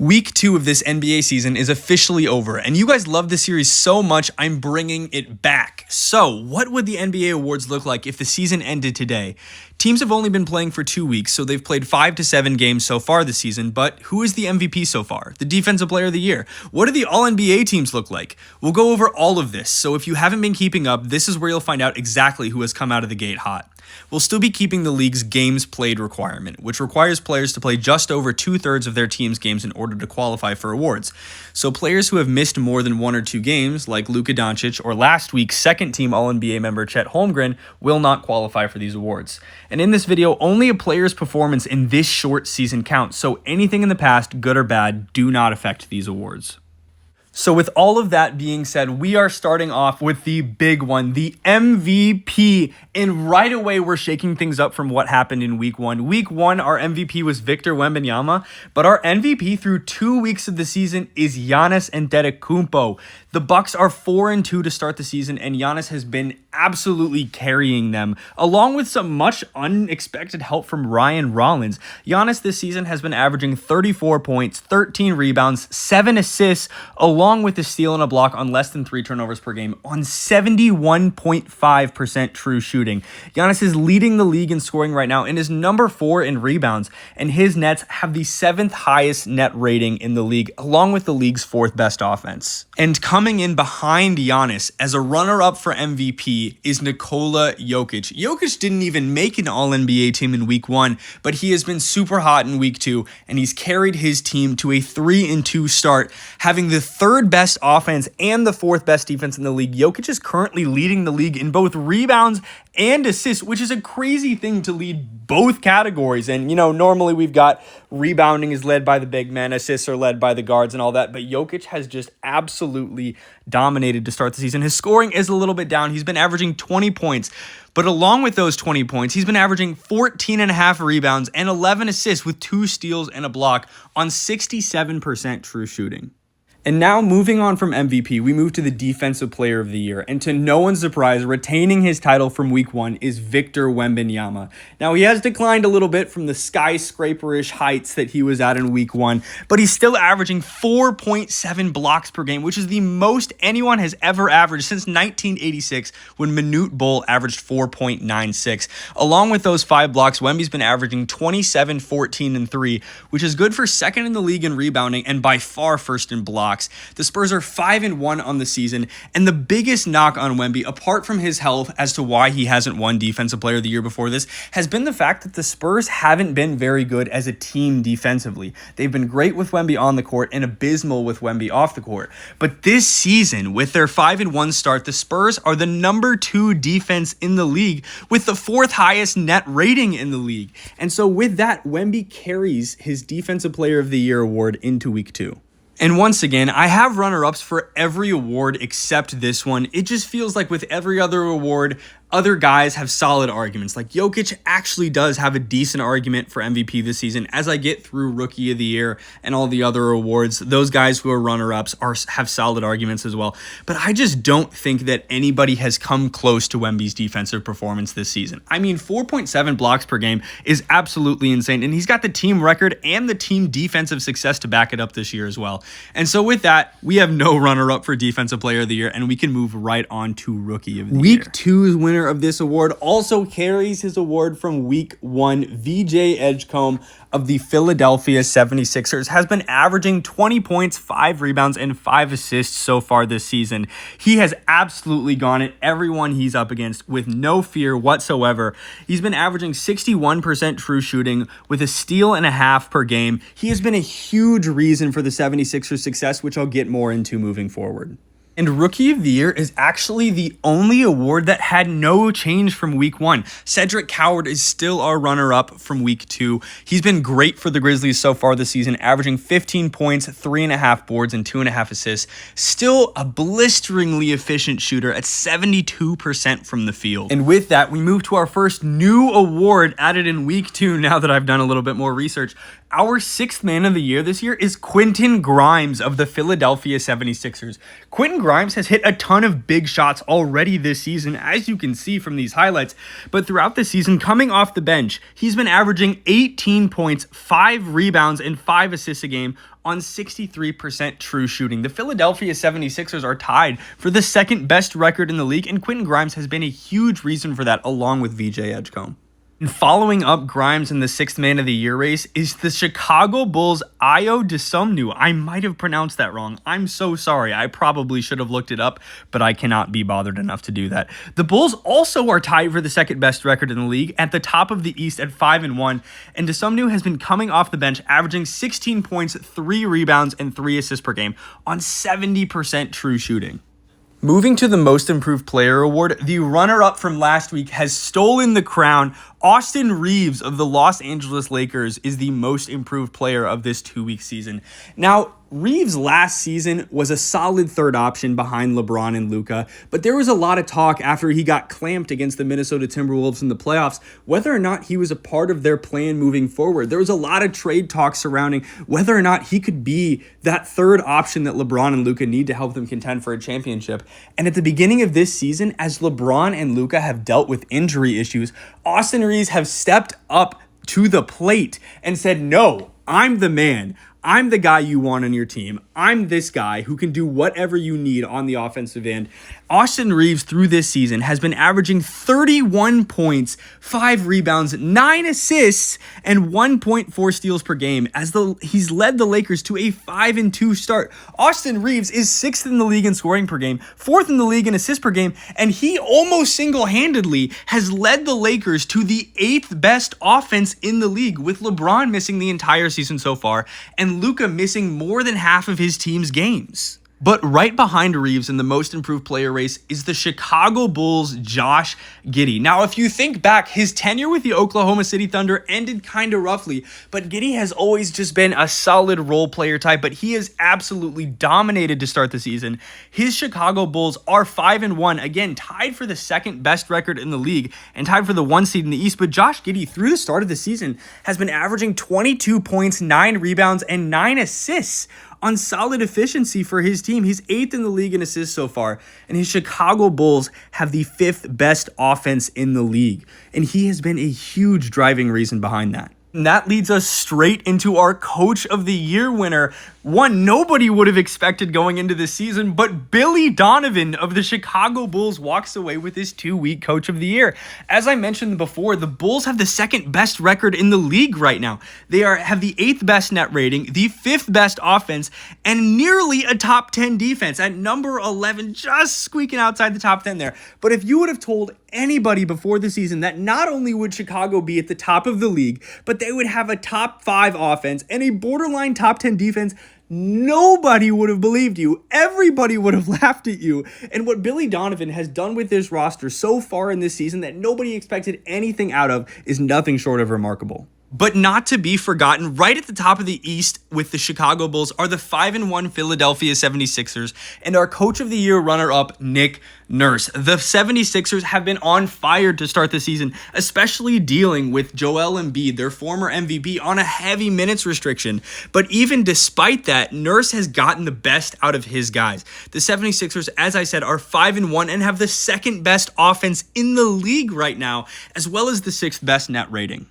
Week 2 of this NBA season is officially over, and you guys love this series so much, I'm bringing it back. So, what would the NBA awards look like if the season ended today? Teams have only been playing for 2 weeks, so they've played 5 to 7 games so far this season, but who is the MVP so far? The Defensive Player of the Year? What do the All-NBA teams look like? We'll go over all of this, so if you haven't been keeping up, this is where you'll find out exactly who has come out of the gate hot. We'll still be keeping the league's games played requirement, which requires players to play just over 2/3 of their team's games in order to qualify for awards. So players who have missed more than 1 or 2 games, like Luka Doncic or last week's second-team All-NBA member Chet Holmgren, will not qualify for these awards. And in this video, only a player's performance in this short season counts, so anything in the past, good or bad, do not affect these awards. So with all of that being said, we are starting off with the big one, the MVP. And right away, we're shaking things up from what happened in week 1. Week 1, our MVP was Victor Wembanyama, but our MVP through 2 weeks of the season is Giannis Antetokounmpo. The Bucks are 4-2 to start the season, and Giannis has been absolutely carrying them, along with some much unexpected help from Ryan Rollins. Giannis this season has been averaging 34 points, 13 rebounds, 7 assists, along with a steal and a block on less than 3 turnovers per game on 71.5% true shooting. Giannis is leading the league in scoring right now and is number 4 in rebounds, and his Nets have the 7th highest net rating in the league, along with the league's 4th best offense. And coming in behind Giannis as a runner-up for MVP is Nikola Jokic. Jokic didn't even make an All-NBA team in week 1, but he has been super hot in week 2, and he's carried his team to a 3-2 start, having the 3rd best offense and the 4th best defense in the league. Jokic is currently leading the league in both rebounds and assists, which is a crazy thing to lead both categories. And, normally we've got rebounding is led by the big men, assists are led by the guards and all that, but Jokic has just absolutely dominated to start the season. His scoring is a little bit down. He's been averaging 20 points, but along with those 20 points, he's been averaging 14.5 rebounds and 11 assists with 2 steals and a block on 67% true shooting. And now moving on from MVP, we move to the Defensive Player of the Year. And to no one's surprise, retaining his title from week 1 is Victor Wembanyama. Now, he has declined a little bit from the skyscraper-ish heights that he was at in week 1, but he's still averaging 4.7 blocks per game, which is the most anyone has ever averaged since 1986 when Manute Bol averaged 4.96. Along with those 5 blocks, Wemby's been averaging 27, 14, and 3, which is good for 2nd in the league in rebounding and by far 1st in blocks. The Spurs are 5-1 on the season, and the biggest knock on Wemby, apart from his health as to why he hasn't won Defensive Player of the Year before this, has been the fact that the Spurs haven't been very good as a team defensively. They've been great with Wemby on the court and abysmal with Wemby off the court. But this season, with their 5-1 start, the Spurs are the number 2 defense in the league with the 4th highest net rating in the league. And so with that, Wemby carries his Defensive Player of the Year award into week 2. And once again, I have runner-ups for every award except this one. It just feels like with every other award, other guys have solid arguments. Like Jokic actually does have a decent argument for MVP this season. As I get through Rookie of the Year and all the other awards, those guys who are runner-ups have solid arguments as well. But I just don't think that anybody has come close to Wemby's defensive performance this season. I mean, 4.7 blocks per game is absolutely insane, and he's got the team record and the team defensive success to back it up this year as well. And so with that, we have no runner-up for Defensive Player of the Year, and we can move right on to Rookie of the Year. Week 2's winner of this award also carries his award from week 1. VJ Edgecombe of the Philadelphia 76ers has been averaging 20 points, 5 rebounds, and 5 assists so far this season. He has absolutely gone at everyone he's up against with no fear whatsoever. He's been averaging 61% true shooting with a steal and a half per game. He has been a huge reason for the 76ers' success, which I'll get more into moving forward. And Rookie of the Year is actually the only award that had no change from week 1. Cedric Coward is still our runner-up from week 2. He's been great for the Grizzlies so far this season, averaging 15 points, 3.5 boards, and 2.5 assists. Still a blisteringly efficient shooter at 72% from the field. And with that, we move to our first new award added in week 2 now that I've done a little bit more research. Our sixth man of the year this year is Quentin Grimes of the Philadelphia 76ers. Quentin Grimes has hit a ton of big shots already this season, as you can see from these highlights. But throughout the season, coming off the bench, he's been averaging 18 points, 5 rebounds, and 5 assists a game on 63% true shooting. The Philadelphia 76ers are tied for the second best record in the league, and Quentin Grimes has been a huge reason for that, along with VJ Edgecombe. And following up Grimes in the sixth man of the year race is the Chicago Bulls' Ayo Dosunmu. I might have pronounced that wrong. I'm so sorry. I probably should have looked it up, but I cannot be bothered enough to do that. The Bulls also are tied for the second best record in the league at the top of the East at 5-1, and Dosunmu has been coming off the bench, averaging 16 points, 3 rebounds, and 3 assists per game on 70% true shooting. Moving to the Most Improved Player award, the runner-up from last week has stolen the crown. Austin Reeves of the Los Angeles Lakers is the most improved player of this 2-week season. Now, Reeves last season was a solid third option behind LeBron and Luka, but there was a lot of talk after he got clamped against the Minnesota Timberwolves in the playoffs whether or not he was a part of their plan moving forward. There was a lot of trade talk surrounding whether or not he could be that third option that LeBron and Luka need to help them contend for a championship. And at the beginning of this season, as LeBron and Luka have dealt with injury issues, Austin Reeves have stepped up to the plate and said, "No, I'm the man. I'm the guy you want on your team. I'm this guy who can do whatever you need on the offensive end." Austin Reeves through this season has been averaging 31 points, 5 rebounds, 9 assists, and 1.4 steals per game as he's led the Lakers to a 5-2 start. Austin Reeves is 6th in the league in scoring per game, 4th in the league in assists per game, and he almost single-handedly has led the Lakers to the 8th best offense in the league, with LeBron missing the entire season so far and Luka missing more than half of his team's games. But right behind Reeves in the most improved player race is the Chicago Bulls' Josh Giddey. Now, if you think back, his tenure with the Oklahoma City Thunder ended kind of roughly, but Giddey has always just been a solid role player type, but he has absolutely dominated to start the season. His Chicago Bulls are 5-1, again, tied for the second best record in the league and tied for the 1 seed in the East, but Josh Giddey, through the start of the season, has been averaging 22 points, 9 rebounds, and 9 assists on solid efficiency for his team. He's 8th in the league in assists so far, and his Chicago Bulls have the 5th best offense in the league, and he has been a huge driving reason behind that. And that leads us straight into our Coach of the Year winner. One nobody would have expected going into this season, but Billy Donovan of the Chicago Bulls walks away with his 2-week Coach of the Year. As I mentioned before, the Bulls have the second best record in the league right now. They have the 8th best net rating, the 5th best offense, and nearly a top 10 defense at number 11, just squeaking outside the top 10 there. But if you would have told anybody before the season that not only would Chicago be at the top of the league, but they would have a top 5 offense and a borderline top 10 defense, nobody would have believed you. Everybody would have laughed at you. And what Billy Donovan has done with this roster so far in this season that nobody expected anything out of is nothing short of remarkable. But not to be forgotten, right at the top of the East with the Chicago Bulls are the 5-1 Philadelphia 76ers and our Coach of the Year runner-up, Nick Nurse. The 76ers have been on fire to start the season, especially dealing with Joel Embiid, their former MVP, on a heavy minutes restriction. But even despite that, Nurse has gotten the best out of his guys. The 76ers, as I said, are 5-1 and have the second best offense in the league right now, as well as the 6th best net rating.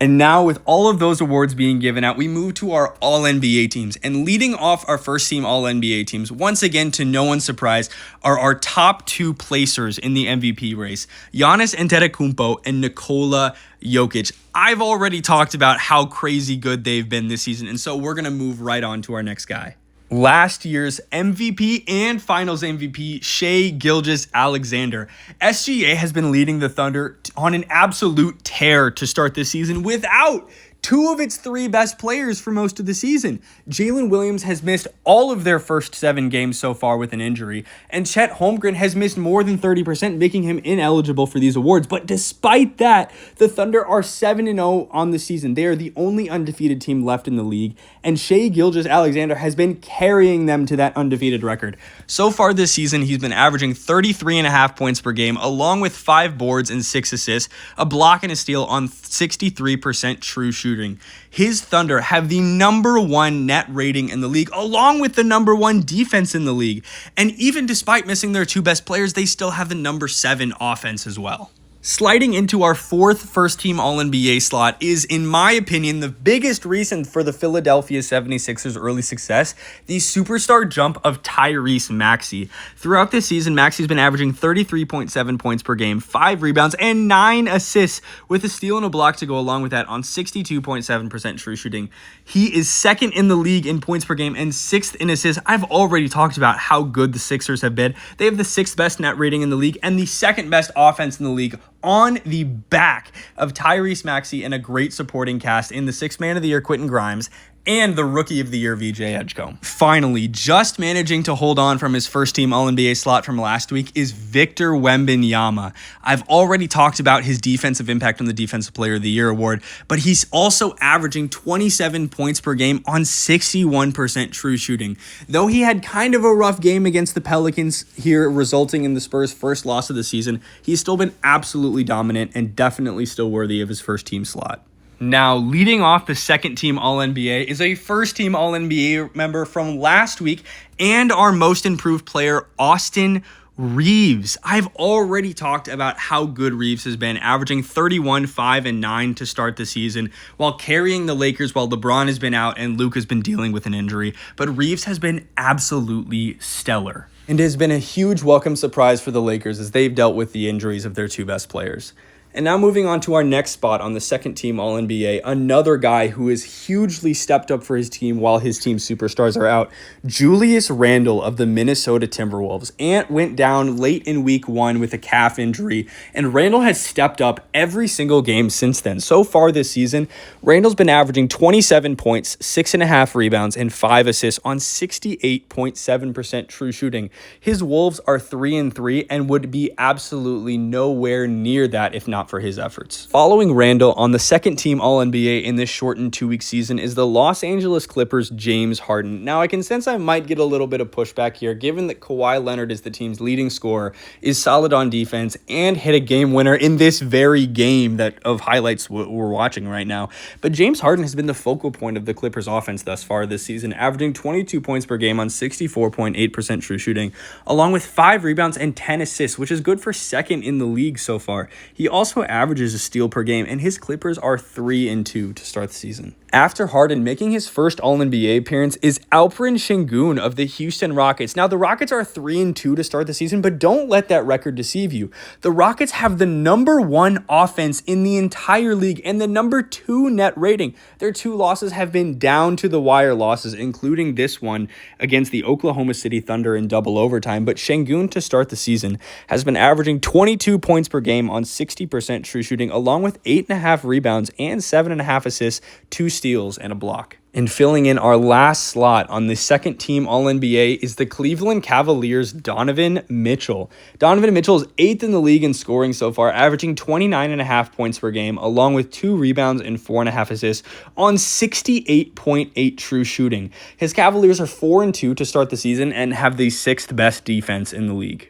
And now, with all of those awards being given out, we move to our All-NBA teams. And leading off our first-team All-NBA teams, once again, to no one's surprise, are our top 2 placers in the MVP race, Giannis Antetokounmpo and Nikola Jokic. I've already talked about how crazy good they've been this season, and so we're going to move right on to our next guy. Last year's MVP and Finals MVP, Shai Gilgeous-Alexander. SGA has been leading the Thunder on an absolute tear to start this season without 2 of its 3 best players for most of the season. Jalen Williams has missed all of their first 7 games so far with an injury, and Chet Holmgren has missed more than 30%, making him ineligible for these awards. But despite that, the Thunder are 7-0 on the season. They are the only undefeated team left in the league, and Shai Gilgeous-Alexander has been carrying them to that undefeated record. So far this season, he's been averaging 33.5 points per game, along with 5 boards and 6 assists, a block and a steal on 63% true shooting shooting. His Thunder have the #1 net rating in the league, along with the #1 defense in the league. And even despite missing their two best players, they still have the #7 offense as well. Sliding into our fourth first-team All-NBA slot is, in my opinion, the biggest reason for the Philadelphia 76ers' early success, the superstar jump of Tyrese Maxey. Throughout this season, Maxey's been averaging 33.7 points per game, 5 rebounds, and 9 assists, with a steal and a block to go along with that on 62.7% true shooting. He is second in the league in points per game and 6th in assists. I've already talked about how good the Sixers have been. They have the 6th best net rating in the league and the 2nd best offense in the league, on the back of Tyrese Maxey and a great supporting cast in the 6th Man of the Year, Quentin Grimes, and the Rookie of the Year, VJ Edgecombe. Finally, just managing to hold on from his first-team All-NBA slot from last week is Victor Wembanyama. I've already talked about his defensive impact on the Defensive Player of the Year award, but he's also averaging 27 points per game on 61% true shooting. Though he had kind of a rough game against the Pelicans here, resulting in the Spurs' first loss of the season, he's still been absolutely dominant and definitely still worthy of his first-team slot. Now, leading off the second-team All-NBA is a first-team All-NBA member from last week and our most improved player, Austin Reeves. I've already talked about how good Reeves has been, averaging 31, 5, and 9 to start the season while carrying the Lakers while LeBron has been out and Luke has been dealing with an injury. But Reeves has been absolutely stellar and has been a huge welcome surprise for the Lakers as they've dealt with the injuries of their two best players. And now moving on to our next spot on the second-team All-NBA, another guy who has hugely stepped up for his team while his team superstars are out, Julius Randle of the Minnesota Timberwolves. Ant went down late in week 1 with a calf injury, and Randle has stepped up every single game since then. So far this season, Randle's been averaging 27 points, 6.5 rebounds, and 5 assists on 68.7% true shooting. His Wolves are 3-3 and would be absolutely nowhere near that if not for his efforts. Following Randle on the second-team All-NBA in this shortened 2-week season is the Los Angeles Clippers' James Harden. Now, I can sense I might get a little bit of pushback here, given that Kawhi Leonard is the team's leading scorer, is solid on defense, and hit a game winner in this very game of highlights we're watching right now. But James Harden has been the focal point of the Clippers' offense thus far this season, averaging 22 points per game on 64.8% true shooting, along with 5 rebounds and 10 assists, which is good for second in the league so far. He also averages a steal per game, and his Clippers are 3-2 to start the season. After Harden, making his first All-NBA appearance is Alperen Sengun of the Houston Rockets. Now, the Rockets are 3-2 to start the season, but don't let that record deceive you. The Rockets have the #1 offense in the entire league and the #2 net rating. Their 2 losses have been down-to-the-wire losses, including this one against the Oklahoma City Thunder in double overtime. But Sengun, to start the season, has been averaging 22 points per game on 60% true shooting, along with 8.5 rebounds and 7.5 assists, 2 steals, and a block. And filling in our last slot on the second-team All-NBA is the Cleveland Cavaliers' Donovan Mitchell. Donovan Mitchell is 8th in the league in scoring so far, averaging 29.5 points per game, along with 2 rebounds and 4.5 assists on 68.8 true shooting. His Cavaliers are 4-2 to start the season and have the 6th best defense in the league.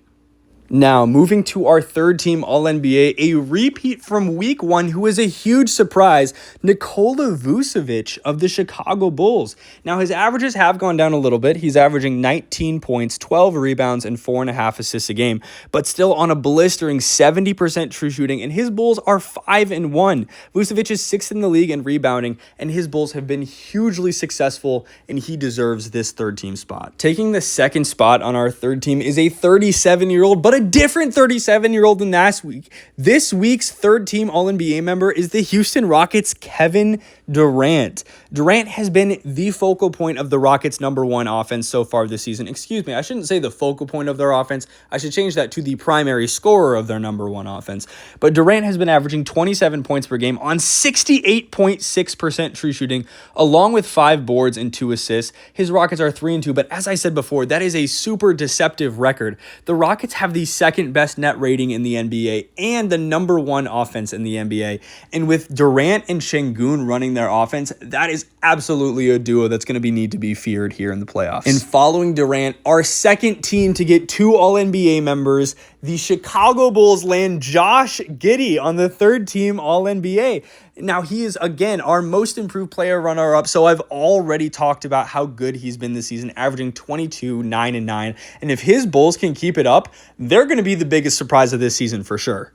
Now, moving to our third-team All-NBA, a repeat from week 1 who is a huge surprise, Nikola Vucevic of the Chicago Bulls. Now, his averages have gone down a little bit. He's averaging 19 points, 12 rebounds, and 4.5 assists a game, but still on a blistering 70% true shooting, and his Bulls are 5-1. Vucevic is 6th in the league in rebounding, and his Bulls have been hugely successful, and he deserves this third-team spot. Taking the second spot on our third team is a 37-year-old, but a different 37-year-old than last week. This week's third-team All-NBA member is the Houston Rockets' Kevin Durant. Durant has been the focal point of the Rockets' #1 offense so far this season. Excuse me, I shouldn't say the focal point of their offense. I should change that to the primary scorer of their #1 offense. But Durant has been averaging 27 points per game on 68.6% true shooting, along with 5 boards and 2 assists. His Rockets are 3-2, but as I said before, that is a super deceptive record. The Rockets have the second best net rating in the NBA and the #1 offense in the NBA. And with Durant and Sengun running their offense, that is absolutely a duo that's going to need to be feared here in the playoffs. And following Durant, our second team to get 2 All-NBA members, the Chicago Bulls land Josh Giddey on the third-team All-NBA. Now, he is, again, our most improved player runner-up, so I've already talked about how good he's been this season, averaging 22, 9, and 9. And if his Bulls can keep it up, they're going to be the biggest surprise of this season for sure.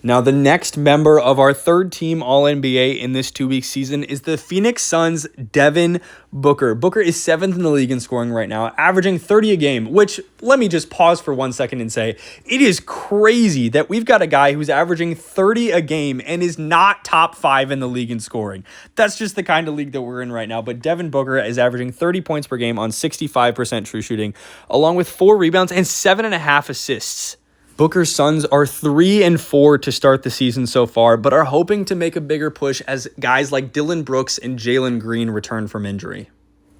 Now, the next member of our third team All-NBA in this 2-week season is the Phoenix Suns' Devin Booker. Booker is 7th in the league in scoring right now, averaging 30 a game, which, let me just pause for 1 second and say, it is crazy that we've got a guy who's averaging 30 a game and is not top 5 in the league in scoring. That's just the kind of league that we're in right now, but Devin Booker is averaging 30 points per game on 65% true shooting, along with 4 rebounds and 7.5 assists. Booker's Suns are 3-4 to start the season so far, but are hoping to make a bigger push as guys like Dylan Brooks and Jalen Green return from injury.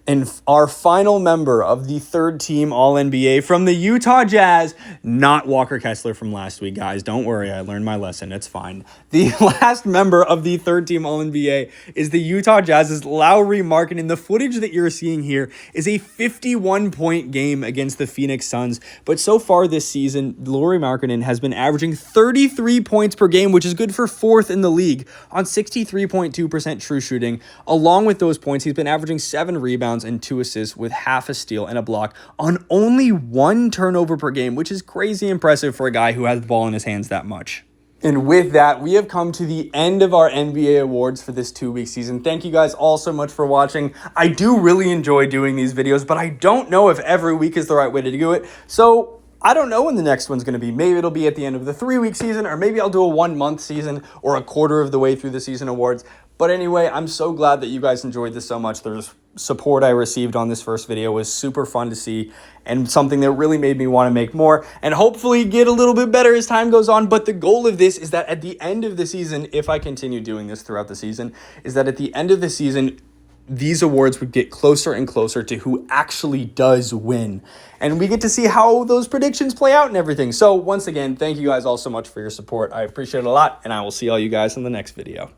And our final member of the third team All-NBA from the Utah Jazz, not Walker Kessler from last week, guys. Don't worry, I learned my lesson. It's fine. The last member of the third team All-NBA is the Utah Jazz's Lauri Markkanen. The footage that you're seeing here is a 51-point game against the Phoenix Suns. But so far this season, Lauri Markkanen has been averaging 33 points per game, which is good for 4th in the league on 63.2% true shooting. Along with those points, he's been averaging 7 rebounds and 2 assists with half a steal and a block on only 1 turnover per game, which is crazy impressive for a guy who has the ball in his hands that much. And with that, we have come to the end of our NBA awards for this 2-week season. Thank you guys all so much for watching. I do really enjoy doing these videos, but I don't know if every week is the right way to do it. So I don't know when the next one's going to be. Maybe it'll be at the end of the 3-week season, or maybe I'll do a 1-month season or a quarter of the way through the season awards. But anyway, I'm so glad that you guys enjoyed this so much. There's support I received on this first video was super fun to see and something that really made me want to make more and hopefully get a little bit better as time goes on. But the goal of this is that at the end of the season, if I continue doing this throughout the season, is that at the end of the season, these awards would get closer and closer to who actually does win. And we get to see how those predictions play out and everything. So once again, thank you guys all so much for your support. I appreciate it a lot, and I will see all you guys in the next video.